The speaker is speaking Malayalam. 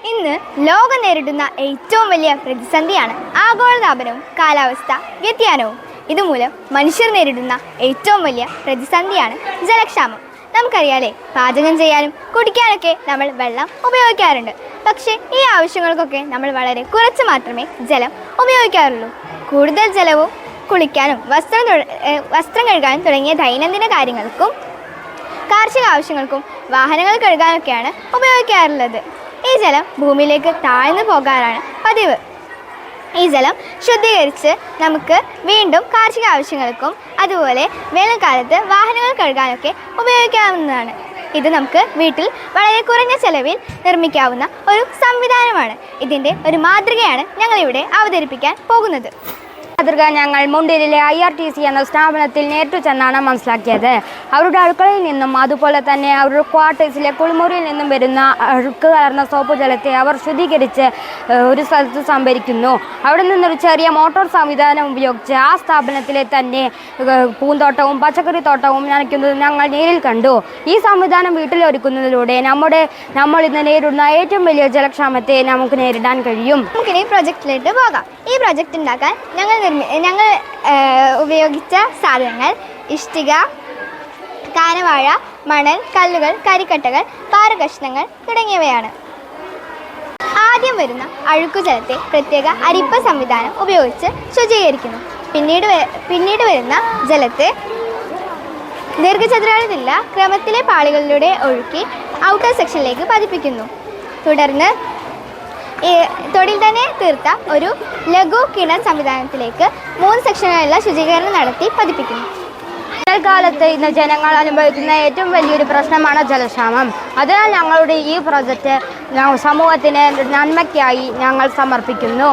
ഇന്ന് ലോകം നേരിടുന്ന ഏറ്റവും വലിയ പ്രതിസന്ധിയാണ് ആഗോളതാപനവും കാലാവസ്ഥ വ്യതിയാനവും. ഇതുമൂലം മനുഷ്യർ നേരിടുന്ന ഏറ്റവും വലിയ പ്രതിസന്ധിയാണ് ജലക്ഷാമം. നമുക്കറിയാലേ, പാചകം ചെയ്യാനും കുടിക്കാനൊക്കെ നമ്മൾ വെള്ളം ഉപയോഗിക്കാറുണ്ട്. പക്ഷേ ഈ ആവശ്യങ്ങൾക്കൊക്കെ നമ്മൾ വളരെ കുറച്ച് മാത്രമേ ജലം ഉപയോഗിക്കാറുള്ളൂ. കൂടുതൽ ജലവും കുളിക്കാനും വസ്ത്രം കഴുകാനും തുടങ്ങിയ ദൈനംദിന കാര്യങ്ങൾക്കും കാർഷിക ആവശ്യങ്ങൾക്കും വാഹനങ്ങൾ കഴുകാനൊക്കെയാണ് ഉപയോഗിക്കാറുള്ളത്. ഈ ജലം ഭൂമിയിലേക്ക് താഴ്ന്നു പോകാനാണ് പതിവ്. ഈ ജലം ശുദ്ധീകരിച്ച് നമുക്ക് വീണ്ടും കാർഷിക ആവശ്യങ്ങൾക്കും അതുപോലെ വേനൽക്കാലത്ത് വാഹനങ്ങൾ കഴുകാനൊക്കെ ഉപയോഗിക്കാവുന്നതാണ്. ഇത് നമുക്ക് വീട്ടിൽ വളരെ കുറഞ്ഞ ചെലവിൽ നിർമ്മിക്കാവുന്ന ഒരു സംവിധാനമാണ്. ഇതിൻ്റെ ഒരു മാതൃകയാണ് ഞങ്ങളിവിടെ അവതരിപ്പിക്കാൻ പോകുന്നത്. മാതൃക ഞങ്ങൾ മുണ്ടിലെ IRTC എന്ന സ്ഥാപനത്തിൽ നേരിട്ട് ചെന്നാണ് മനസ്സിലാക്കിയത്. അവരുടെ അടുക്കളയിൽ നിന്നും അതുപോലെ തന്നെ അവരുടെ ക്വാർട്ടേഴ്സിലെ കുളിമുറിയിൽ നിന്നും വരുന്ന അഴുക്ക് കലർന്ന സോപ്പ് ജലത്തെ അവർ ശുദ്ധീകരിച്ച് ഒരു സ്ഥലത്ത് സംഭരിക്കുന്നു. അവിടെ നിന്നൊരു ചെറിയ മോട്ടോർ സംവിധാനം ഉപയോഗിച്ച് ആ സ്ഥാപനത്തിലെ തന്നെ പൂന്തോട്ടവും പച്ചക്കറി തോട്ടവും നനയ്ക്കുന്നത് ഞങ്ങൾ നേരിൽ കണ്ടു. ഈ സംവിധാനം വീട്ടിലൊരുക്കുന്നതിലൂടെ നമ്മൾ ഇന്ന് നേരിടുന്ന ഏറ്റവും വലിയ ജലക്ഷാമത്തെ നമുക്ക് നേരിടാൻ കഴിയും. നമുക്കിനി പ്രൊജക്റ്റിലേക്ക് പോകാം. ഈ പ്രൊജക്റ്റ് ഉണ്ടാക്കാൻ ഞങ്ങൾ ഉപയോഗിച്ച സാധനങ്ങൾ ഇഷ്ടിക, കാനവാഴ, മണൽ, കല്ലുകൾ, കരിക്കട്ടകൾ, പാറകഷ്ണങ്ങൾ തുടങ്ങിയവയാണ്. ആദ്യം വരുന്ന അഴുക്കുജലത്തെ പ്രത്യേക അരിപ്പ സംവിധാനം ഉപയോഗിച്ച് ശുചീകരിക്കുന്നു. പിന്നീട് വരുന്ന ജലത്തെ ദീർഘചതുരാകൃതിയിലുള്ള ക്രമത്തിലെ പാളികളിലൂടെ ഒഴുക്കി ഔട്ടർ സെക്ഷനിലേക്ക് പതിപ്പിക്കുന്നു. തുടർന്ന് തൊടിൽ തന്നെ തീർത്ത ഒരു ലഘു കിണർ സംവിധാനത്തിലേക്ക് 3 സെക്ഷനുകളിലുള്ള ശുചീകരണം നടത്തി പതിപ്പിക്കുന്നു. വേനൽക്കാലത്ത് ഇന്ന് ജനങ്ങൾ അനുഭവിക്കുന്ന ഏറ്റവും വലിയൊരു പ്രശ്നമാണ് ജലക്ഷാമം. അതിനാൽ ഞങ്ങളുടെ ഈ പ്രോജക്റ്റ് സമൂഹത്തിന് നന്മയ്ക്കായി ഞങ്ങൾ സമർപ്പിക്കുന്നു.